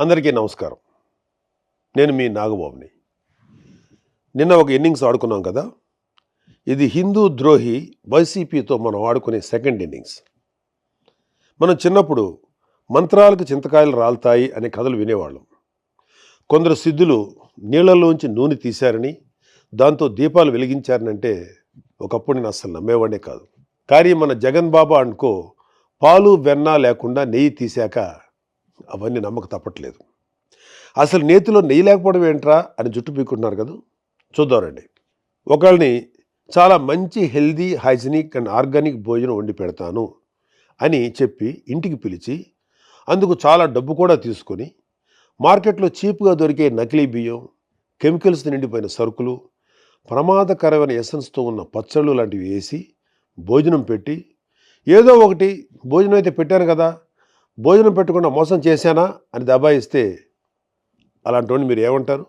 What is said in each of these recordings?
అందరికీ నమస్కారం. నేను మీ నాగబాబుని. నిన్న ఒక ఇన్నింగ్స్ ఆడుకున్నాం కదా! ఇది హిందూ ద్రోహి వైసీపీతో మనం ఆడుకునే సెకండ్ ఇన్నింగ్స్. మనం చిన్నప్పుడు మంత్రాలకు చింతకాయలు రాలుతాయి అనే కథలు వినేవాళ్ళం. కొందరు సిద్ధులు నీళ్లలోంచి నూనె తీశారని, దాంతో దీపాలు వెలిగించారనంటే ఒకప్పుడు నేను అస్సలు నమ్మేవాడే కాదు. కానీ మన జగన్ బాబా అనుకో పాలు వెన్న లేకుండా నెయ్యి తీశాక అవన్నీ నమ్మక తప్పట్లేదు. అసలు నేతిలో నెయ్యి లేకపోవడం ఏంట్రా అని జుట్టు పీక్కుంటున్నారు కదా, చూద్దాం రండి. ఒకళ్ళని చాలా మంచి హెల్దీ, హైజీనిక్ అండ్ ఆర్గానిక్ భోజనం వండి పెడతాను అని చెప్పి ఇంటికి పిలిచి అందుకు చాలా డబ్బు కూడా తీసుకొని మార్కెట్లో చీప్గా దొరికే నకిలీ బియ్యం, కెమికల్స్ నిండిపోయిన సరుకులు, ప్రమాదకరమైన ఎసెన్స్తో ఉన్న పచ్చళ్ళు లాంటివి వేసి భోజనం పెట్టి, ఏదో ఒకటి భోజనం అయితే పెట్టాను కదా, భోజనం పెట్టకుండా మోసం చేశానా అని దబాయిస్తే అలాంటి మీరు ఏమంటారు?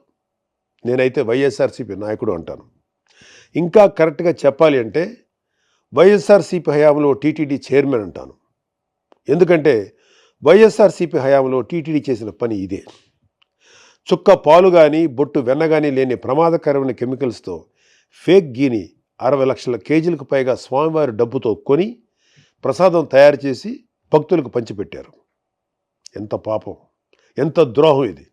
నేనైతే వైఎస్ఆర్సీపీ నాయకుడు అంటాను. ఇంకా కరెక్ట్గా చెప్పాలి అంటే వైఎస్ఆర్సీపీ హయాంలో టీటీడీ చైర్మన్ అంటాను. ఎందుకంటే వైఎస్ఆర్సీపీ హయాంలో టీటీడీ చేసిన పని ఇదే. చుక్క పాలు కానీ బొట్టు వెన్న కానీ లేని ప్రమాదకరమైన కెమికల్స్తో ఫేక్ గీని 60 లక్షల కేజీలకు పైగా స్వామివారి డబ్బుతో కొని ప్రసాదం తయారు చేసి భక్తులకు పంచిపెట్టారు. ఎంత పాపం, ఎంత ద్రోహం ఇది!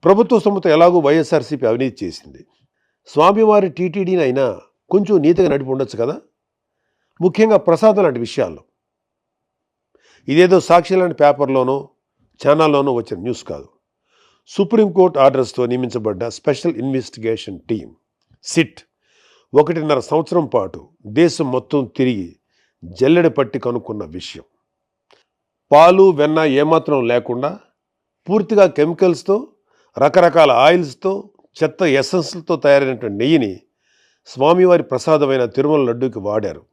ప్రభుత్వ సొమ్ముతో ఎలాగూ వైఎస్ఆర్సీపీ అవినీతి చేసింది. స్వామివారి టీటీడీని అయినా కొంచెం నీతిగా నడిపి ఉండొచ్చు కదా, ముఖ్యంగా ప్రసాదం లాంటి విషయాల్లో. ఇదేదో సాక్షి లాంటి పేపర్లోనో ఛానల్లోనో వచ్చిన న్యూస్ కాదు. సుప్రీంకోర్టు ఆర్డర్స్తో నియమించబడ్డ స్పెషల్ ఇన్వెస్టిగేషన్ టీం సిట్ 1.5 సంవత్సరం పాటు దేశం మొత్తం తిరిగి జల్లెడ పట్టి కనుక్కున్న విషయం. పాలు వెన్న ఏమాత్రం లేకుండా పూర్తిగా కెమికల్స్తో, రకరకాల ఆయిల్స్తో, చెత్త ఎసెన్స్లతో తయారైనటువంటి నెయ్యిని స్వామివారి ప్రసాదమైన తిరుమల లడ్డూకి వాడారు.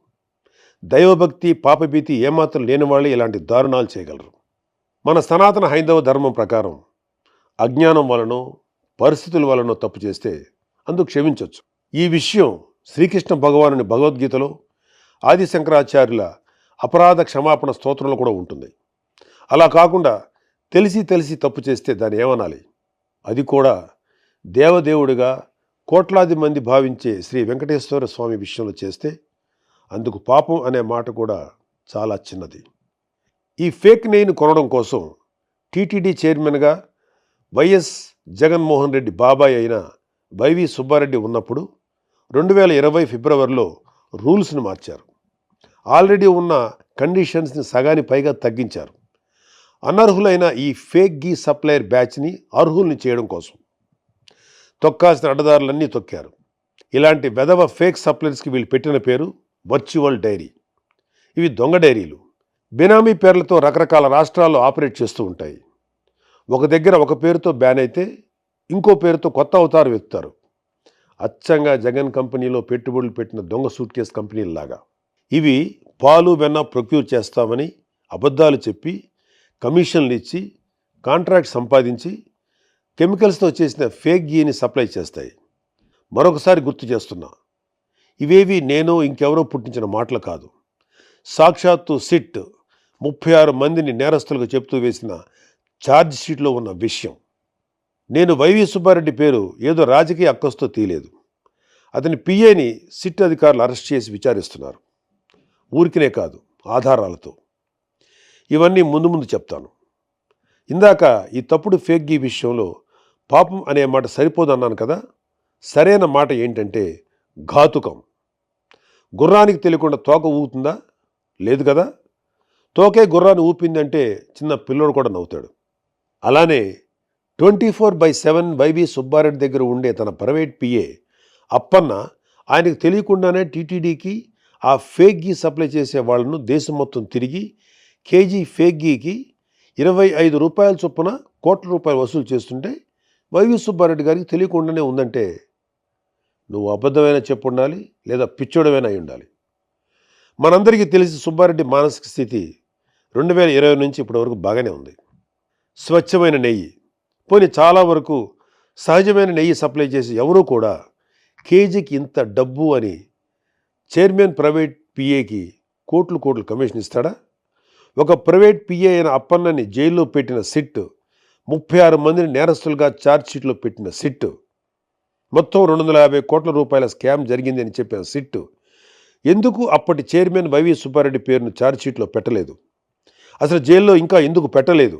దైవభక్తి, పాపభీతి ఏమాత్రం లేని వాళ్ళే ఇలాంటి దారుణాలు చేయగలరు. మన సనాతన హైందవ ధర్మం ప్రకారం అజ్ఞానం వలనో పరిస్థితుల వలనో తప్పు చేస్తే అందుకు క్షమించవచ్చు. ఈ విషయం శ్రీకృష్ణ భగవానుని భగవద్గీతలో, ఆది శంకరాచార్యుల అపరాధ క్షమాపణ స్తోత్రంలో కూడా ఉంటుంది. అలా కాకుండా తెలిసి తప్పు చేస్తే దాన్ని ఏమనాలి? అది కూడా దేవదేవుడిగా కోట్లాది మంది భావించే శ్రీ వెంకటేశ్వర స్వామి విషయంలో చేస్తే అందుకు పాపం అనే మాట కూడా చాలా చిన్నది. ఈ ఫేక్ నెయ్యిని కొనడం కోసం టీటీడీ చైర్మన్గా వైఎస్ జగన్మోహన్ రెడ్డి బాబాయ్ అయిన వైవి సుబ్బారెడ్డి ఉన్నప్పుడు 2020 ఫిబ్రవరిలో రూల్స్ని మార్చారు. ఆల్రెడీ ఉన్న కండిషన్స్ని సగానికి పైగా తగ్గించారు. అనర్హులైన ఈ ఫేక్ గీ సప్లయర్ బ్యాచ్ని అర్హుల్ని చేయడం కోసం తొక్కాల్సిన అడ్డదారులన్నీ తొక్కారు. ఇలాంటి వెధవ ఫేక్ సప్లయర్స్కి వీళ్ళు పెట్టిన పేరు వర్చువల్ డైరీ. ఇవి దొంగ డైరీలు. బినామీ పేర్లతో రకరకాల రాష్ట్రాల్లో ఆపరేట్ చేస్తూ ఉంటాయి. ఒక దగ్గర ఒక పేరుతో బ్యాన్ అయితే ఇంకో పేరుతో కొత్త అవతారం ఎత్తుతారు. అచ్చంగా జగన్ కంపెనీలో పెట్టుబడులు పెట్టిన దొంగ సూట్ కేస్ కంపెనీల్లాగా. ఇవి పాలు వెన్న ప్రొక్యూర్ చేస్తామని అబద్ధాలు చెప్పి కమిషన్లు ఇచ్చి కాంట్రాక్ట్ సంపాదించి కెమికల్స్తో చేసిన ఫేక్ గీని సప్లై చేస్తాయి. మరొకసారి గుర్తు చేస్తున్నా, ఇవేవి నేనో ఇంకెవరో పుట్టించిన మాటలు కాదు. సాక్షాత్తు సిట్ 36 మందిని నేరస్తులుగా చెప్తూ వేసిన ఛార్జ్ షీట్లో ఉన్న విషయం. నేను వైవి సుబ్బారెడ్డి పేరు ఏదో రాజకీయ అక్కస్తో తీయలేదు. అతని పిఏని సిట్ అధికారులు అరెస్ట్ చేసి విచారిస్తున్నారు. ఊరికినే కాదు, ఆధారాలతో. ఇవన్నీ ముందు చెప్తాను. ఇందాక ఈ తప్పుడు ఫేక్ గీ విషయంలో పాపం అనే మాట సరిపోదన్నాను కదా. సరైన మాట ఏంటంటే ఘాతుకం. గుర్రానికి తెలియకుండా తోక ఊపుతుందా? లేదు కదా. తోకే గుర్రాన్ని ఊపిందంటే చిన్న పిల్లోడు కూడా నవ్వుతాడు. అలానే 24/7 వైవి సుబ్బారెడ్డి దగ్గర ఉండే తన ప్రైవేట్ పిఏ అప్పన్న ఆయనకు తెలియకుండానే టీటీడీకి ఆ ఫేక్ గీ సప్లై చేసే వాళ్ళను దేశం మొత్తం తిరిగి కేజీ ఫేక్ గీకి 25 రూపాయల చొప్పున కోట్ల రూపాయలు వసూలు చేస్తుంటే వైవి సుబ్బారెడ్డి గారికి తెలియకుండానే ఉందంటే నువ్వు అబద్ధమైనా చెప్పు ఉండాలి, లేదా పిచ్చోడమైనా అయి ఉండాలి. మనందరికీ తెలిసి సుబ్బారెడ్డి మానసిక స్థితి 2020 నుంచి ఇప్పటి వరకు బాగానే ఉంది. స్వచ్ఛమైన నెయ్యి, పోనీ చాలా వరకు సహజమైన నెయ్యి సప్లై చేసి ఎవరూ కూడా కేజీకి ఇంత డబ్బు అని చైర్మన్ ప్రైవేట్ పిఏకి కోట్లు కమిషన్ ఇస్తాడా? ఒక ప్రైవేట్ పిఏ అయిన అప్పన్నని జైల్లో పెట్టిన సిట్ 36 మందిని నేరస్తులుగా ఛార్జ్షీట్లో పెట్టిన సిట్, మొత్తం 250 కోట్ల రూపాయల స్కామ్ జరిగింది అని చెప్పిన సిట్ ఎందుకు అప్పటి చైర్మన్ వైవి సుబ్బారెడ్డి పేరును ఛార్జ్షీట్లో పెట్టలేదు, అసలు జైల్లో ఇంకా ఎందుకు పెట్టలేదు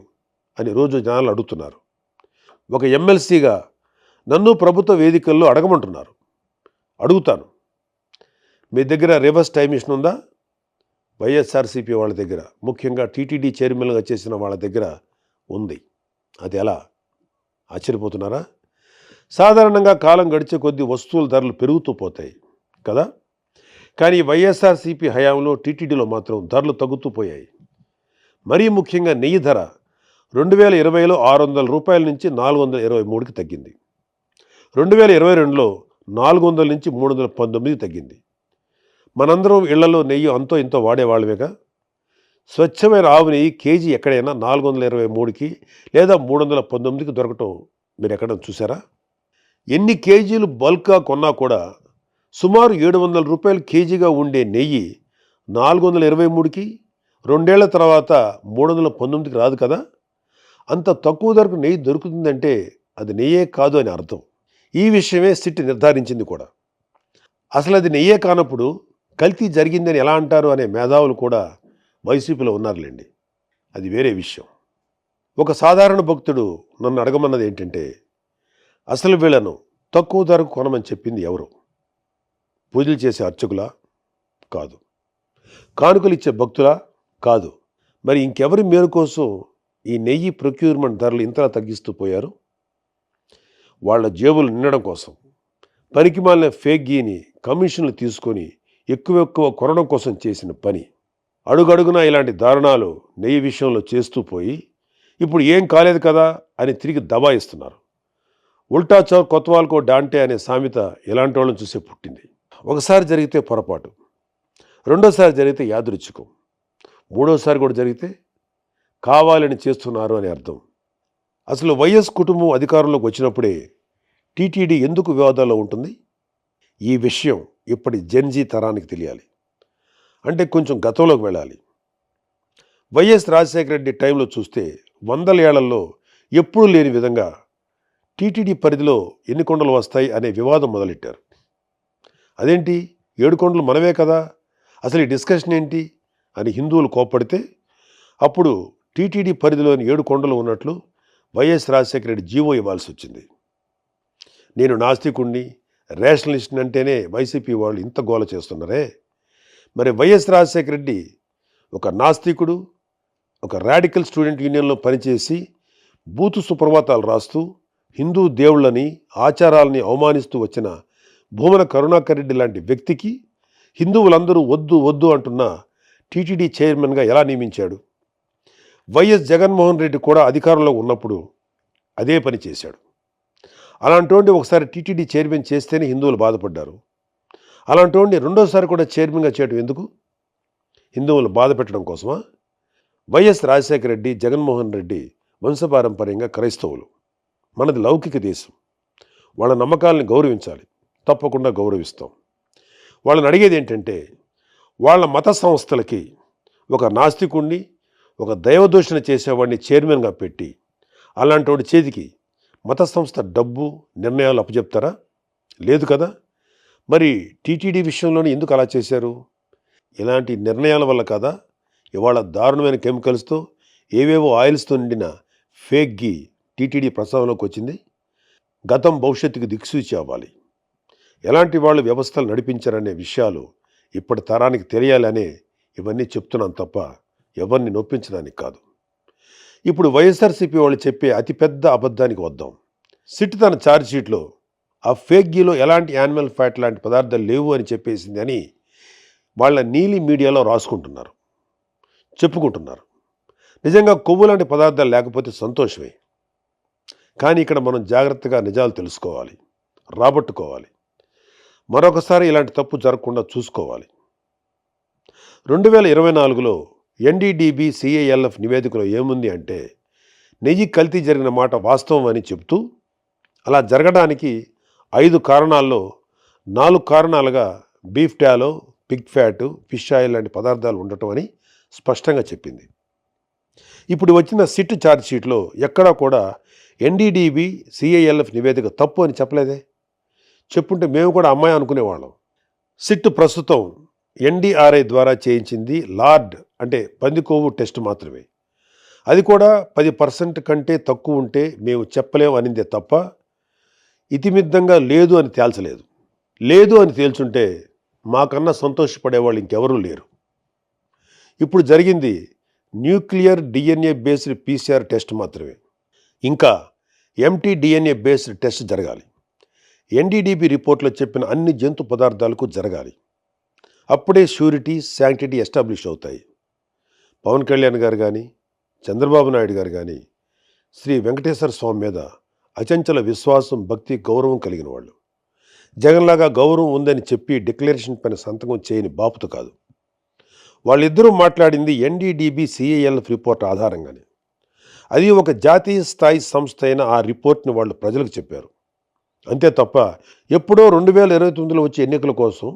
అని రోజు జనాలు అడుగుతున్నారు. ఒక ఎమ్మెల్సీగా నన్ను ప్రభుత్వ వేదికల్లో అడగమంటున్నారు. అడుగుతాను, మీ దగ్గర రివర్స్ టైం మిషన్ ఉందా? వైఎస్ఆర్సీపీ వాళ్ళ దగ్గర, ముఖ్యంగా టీటీడీ చైర్మన్గా చేసిన వాళ్ళ దగ్గర ఉంది. అది ఎలా? ఆశ్చర్యపోతున్నారా? సాధారణంగా కాలం గడిచే కొద్దీ వస్తువుల ధరలు పెరుగుతూ పోతాయి కదా, కానీ వైఎస్ఆర్సీపీ హయాంలో టీటీడీలో మాత్రం ధరలు తగ్గుతూ పోయాయి. మరీ ముఖ్యంగా నెయ్యి ధర 2020లో 600 రూపాయల నుంచి 423కి తగ్గింది. 2022లో 400 నుంచి 319కి తగ్గింది. మనందరం ఇళ్లలో నెయ్యి అంతో ఇంతో వాడేవాళ్ళమేగా. స్వచ్ఛమైన ఆవు నెయ్యి కేజీ ఎక్కడైనా 423కి లేదా 319కి దొరకటం మీరు ఎక్కడైనా చూసారా? ఎన్ని కేజీలు బల్క్గా కొన్నా కూడా సుమారు 700 రూపాయలు కేజీగా ఉండే నెయ్యి 423కి, 2 ఏళ్ల తర్వాత 319కి రాదు కదా. అంత తక్కువ ధరకు నెయ్యి దొరుకుతుందంటే అది నెయ్యే కాదు అని అర్థం. ఈ విషయమే సిట్ నిర్ధారించింది కూడా. అసలు అది నెయ్యే కానప్పుడు కల్తీ జరిగిందని ఎలా అంటారు అనే మేధావులు కూడా వైసీపీలో ఉన్నారులేండి. అది వేరే విషయం. ఒక సాధారణ భక్తుడు నన్ను అడగమన్నది ఏంటంటే, అసలు వీళ్ళను తక్కువ ధరకు కొనమని చెప్పింది ఎవరు? పూజలు చేసే అర్చకులా? కాదు. కానుకలు ఇచ్చే భక్తులా? కాదు. మరి ఇంకెవరి మేలు కోసం ఈ నెయ్యి ప్రొక్యూర్మెంట్ ధరలు ఇంతలా తగ్గిస్తూ పోయారు? వాళ్ళ జేబులు నిండడం కోసం, పనికిమాలిన ఫేక్ గీని కమిషన్లు తీసుకొని ఎక్కువ కొనడం కోసం చేసిన పని. అడుగడుగునా ఇలాంటి దారుణాలు నెయ్యి విషయంలో చేస్తూ పోయి ఇప్పుడు ఏం కాలేదు కదా అని తిరిగి దబాయిస్తున్నారు. ఉల్టా చౌర్ కొత్వాల్కో డాంటే అనే సామెత ఇలాంటి వాళ్ళని చూసే పుట్టింది. ఒకసారి జరిగితే పొరపాటు, రెండోసారి జరిగితే యాదృచ్ఛికం, మూడోసారి కూడా జరిగితే కావాలని చేస్తున్నారు అని అర్థం. అసలు వైఎస్ కుటుంబం అధికారంలోకి వచ్చినప్పుడే టీటీడీ ఎందుకు వివాదాల్లో ఉంటుంది? ఈ విషయం ఇప్పటి జెన్జీ తరానికి తెలియాలి. అంటే కొంచెం గతంలోకి వెళ్ళాలి. వైఎస్ రాజశేఖర రెడ్డి టైంలో చూస్తే 100 ఏళ్లలో ఎప్పుడూ లేని విధంగా టీటీడీ పరిధిలో ఎన్ని కొండలు వస్తాయి అనే వివాదం మొదలెట్టారు. అదేంటి, 7 కొండలు మనమే కదా, అసలు ఈ డిస్కషన్ ఏంటి అని హిందువులు కోప్పడితే అప్పుడు టీటీడీ పరిధిలోని 7 కొండలు ఉన్నట్లు వైఎస్ రాజశేఖర రెడ్డి జీవో ఇవ్వాల్సి వచ్చింది. నేను నాస్తికుణ్ణి, రేషనలిస్ట్ అంటేనే వైసీపీ వాళ్ళు ఇంత గోల చేస్తున్నారే. మరి వైఎస్ రాజశేఖర రెడ్డి ఒక నాస్తికుడు, ఒక రాడికల్ స్టూడెంట్ యూనియన్లో పనిచేసి బూతు సుప్రభాతాలు రాస్తూ హిందూ దేవుళ్ళని, ఆచారాలని అవమానిస్తూ వచ్చిన భూమన కరుణాకర్ రెడ్డి లాంటి వ్యక్తికి హిందువులందరూ వద్దు వద్దు అంటున్న టీటీడీ చైర్మన్గా ఎలా నియమించాడు? వైఎస్ జగన్మోహన్ రెడ్డి కూడా అధికారంలో ఉన్నప్పుడు అదే పని చేశాడు. అలాంటి ఒకసారి టీటీడీ చైర్మన్ చేస్తేనే హిందువులు బాధపడ్డారు. అలాంటి రెండోసారి కూడా చైర్మన్గా చేయడం ఎందుకు? హిందువులు బాధ పెట్టడం కోసమా? వైఎస్ రాజశేఖర రెడ్డి, జగన్మోహన్ రెడ్డి వంశపారంపర్యంగా క్రైస్తవులు. మనది లౌకిక దేశం. వాళ్ళ నమ్మకాలని గౌరవించాలి, తప్పకుండా గౌరవిస్తాం. వాళ్ళని అడిగేది ఏంటంటే, వాళ్ళ మత సంస్థలకి ఒక నాస్తికుణ్ణి, ఒక దైవదూషణ చేసేవాడిని చైర్మన్గా పెట్టి అలాంటి వాడి చేతికి మత సంస్థ డబ్బు, నిర్ణయాలు అప్పచెప్తారా? లేదు కదా. మరి టీటీడీ విషయంలోనే ఎందుకు అలా చేశారు? ఇలాంటి నిర్ణయాల వల్ల కదా ఇవాళ దారుణమైన కెమికల్స్తో, ఏవేవో ఆయిల్స్తో నిండిన ఫేక్ గీ టీటీడీ ప్రస్తావనలోకి వచ్చింది. గతం భవిష్యత్తుకు దిక్సూచి అవ్వాలి. ఎలాంటి వాళ్ళు వ్యవస్థలు నడిపించారనే విషయాలు ఇప్పటి తరానికి తెలియాలనే ఇవన్నీ చెప్తున్నాను తప్ప ఎవరిని నొప్పించడానికి కాదు. ఇప్పుడు వైఎస్ఆర్సీపీ వాళ్ళు చెప్పే అతిపెద్ద అబద్ధానికి వద్దాం. సిట్ తన ఛార్జ్షీట్లో ఆ ఫేక్ గీలో ఎలాంటి యానిమల్ ఫ్యాట్ లాంటి పదార్థాలు లేవు అని చెప్పేసింది అని వాళ్ళ నీలి మీడియాలో రాసుకుంటున్నారు, చెప్పుకుంటున్నారు. నిజంగా కొవ్వు లాంటి పదార్థాలు లేకపోతే సంతోషమే. కానీ ఇక్కడ మనం జాగ్రత్తగా నిజాలు తెలుసుకోవాలి, రాబట్టుకోవాలి. మరొకసారి ఇలాంటి తప్పు జరగకుండా చూసుకోవాలి. 2024లో ఎన్డీడీబీ సిఐఎల్ఎఫ్ నివేదికలో ఏముంది అంటే, నెయ్యి కల్తీ జరిగిన మాట వాస్తవం అని చెప్తూ అలా జరగడానికి 5 కారణాల్లో 4 కారణాలుగా beef tallow, pig fat, fish oil లాంటి పదార్థాలు ఉండటం అని స్పష్టంగా చెప్పింది. ఇప్పుడు వచ్చిన సిట్ ఛార్జ్షీట్లో ఎక్కడా కూడా ఎన్డీడీబీ సిఐఎల్ఎఫ్ నివేదిక తప్పు అని చెప్పలేదే. చెప్పుంటే మేము కూడా అమ్మాయి అనుకునేవాళ్ళం. సిట్ ప్రస్తుతం ఎన్డీఆర్ఐ ద్వారా చేయించింది లార్డ్ అంటే పందికొవ్వు టెస్ట్ మాత్రమే. అది కూడా 10% కంటే తక్కువ ఉంటే మేము చెప్పలేము అనిందే తప్ప ఇతిమిద్దంగా లేదు అని తేల్చలేదు. లేదు అని తేల్చుంటే మాకన్నా సంతోషపడేవాళ్ళు ఇంకెవరూ లేరు. ఇప్పుడు జరిగింది nuclear DNA based PCR test మాత్రమే. ఇంకా ఎంటీడిఎన్ఏ బేస్డ్ టెస్ట్ జరగాలి. ఎన్డీడీబీ రిపోర్ట్లో చెప్పిన అన్ని జంతు పదార్థాలకు జరగాలి. అప్పుడే ష్యూరిటీ, శాంక్టిటీ ఎస్టాబ్లిష్ అవుతాయి. పవన్ కళ్యాణ్ గారు కానీ, చంద్రబాబు నాయుడు గారు కానీ శ్రీ వెంకటేశ్వర స్వామి మీద అచంచల విశ్వాసం, భక్తి, గౌరవం కలిగిన వాళ్ళు. జగన్లాగా గౌరవం ఉందని చెప్పి డిక్లరేషన్ పైన సంతకం చేయని బాపుతు కాదు. వాళ్ళిద్దరూ మాట్లాడింది ఎన్డీడీబీ సిఐఎల్ఎఫ్ రిపోర్ట్ ఆధారంగానే. అది ఒక జాతీయ స్థాయి సంస్థ అయిన ఆ రిపోర్ట్ని వాళ్ళు ప్రజలకు చెప్పారు. అంతే తప్ప ఎప్పుడో 2029లో వచ్చే ఎన్నికల కోసం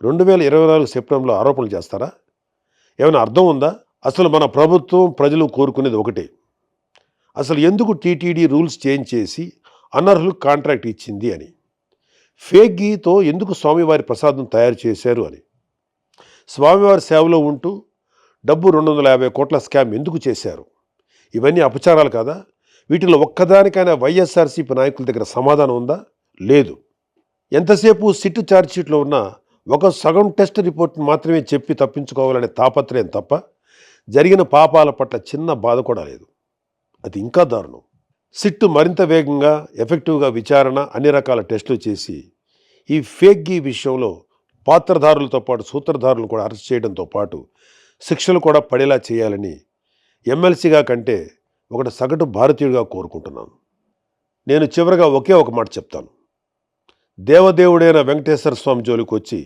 2024 సెప్టెంబర్లో ఆరోపణలు చేస్తారా? ఏమైనా అర్థం ఉందా? అసలు మన ప్రభుత్వం, ప్రజలు కోరుకునేది ఒకటే. అసలు ఎందుకు టీటీడీ రూల్స్ చేంజ్ చేసి అనర్హులకు కాంట్రాక్ట్ ఇచ్చింది అని, ఫేక్ గీతో ఎందుకు స్వామివారి ప్రసాదం తయారు చేశారు అని, స్వామివారి సేవలో ఉంటూ డబ్బు 250 కోట్ల స్కామ్ ఎందుకు చేశారు? ఇవన్నీ అపచారాలు కాదా? వీటిలో ఒక్కదానికైనా వైఎస్ఆర్సీపీ నాయకుల దగ్గర సమాధానం ఉందా? లేదు. ఎంతసేపు సిట్టు ఛార్జ్షీట్లో ఉన్న ఒక సగం టెస్ట్ రిపోర్ట్ని మాత్రమే చెప్పి తప్పించుకోవాలనే తాపత్రయం తప్ప జరిగిన పాపాల పట్ల చిన్న బాధ కూడా లేదు. అది ఇంకా దారుణం. సిట్టు మరింత వేగంగా, ఎఫెక్టివ్గా విచారణ, అన్ని రకాల టెస్టులు చేసి ఈ ఫేక్ గీ విషయంలో పాత్రధారులతో పాటు సూత్రధారులను కూడా అరెస్ట్ చేయడంతో పాటు శిక్షలు కూడా పడేలా చేయాలని ఎమ్మెల్సీగా కంటే ఒకటి సగటు భారతీయుడిగా కోరుకుంటున్నాను. నేను చివరిగా ఒకే ఒక మాట చెప్తాను. దేవదేవుడైన వెంకటేశ్వర స్వామి జోలికి వచ్చి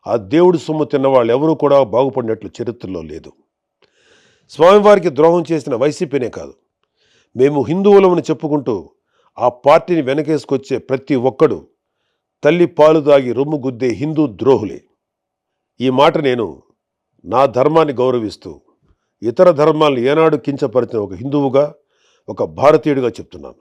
ఆ దేవుడి సొమ్ము తిన్న వాళ్ళు ఎవరూ కూడా బాగుపడినట్లు చరిత్రలో లేదు. స్వామివారికి ద్రోహం చేసిన వైసీపీనే కాదు, మేము హిందువులమని చెప్పుకుంటూ ఆ పార్టీని వెనకేసుకొచ్చే ప్రతి ఒక్కడు తల్లి పాలు దాగి రొమ్ము గుద్దే హిందూ ద్రోహులే. ఈ మాట నేను నా ధర్మాన్ని గౌరవిస్తూ ఇతర ధర్మాలను ఏనాడు కించపరిచిన ఒక హిందువుగా, ఒక భారతీయుడిగా చెప్తున్నాను.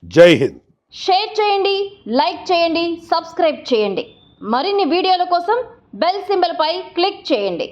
జై హింద్. షేర్ చేయండి, లైక్ చేయండి, సబ్స్క్రైబ్ చేయండి. మరిన్ని వీడియోల కోసం బెల్ సింబల్ పై క్లిక్ చేయండి.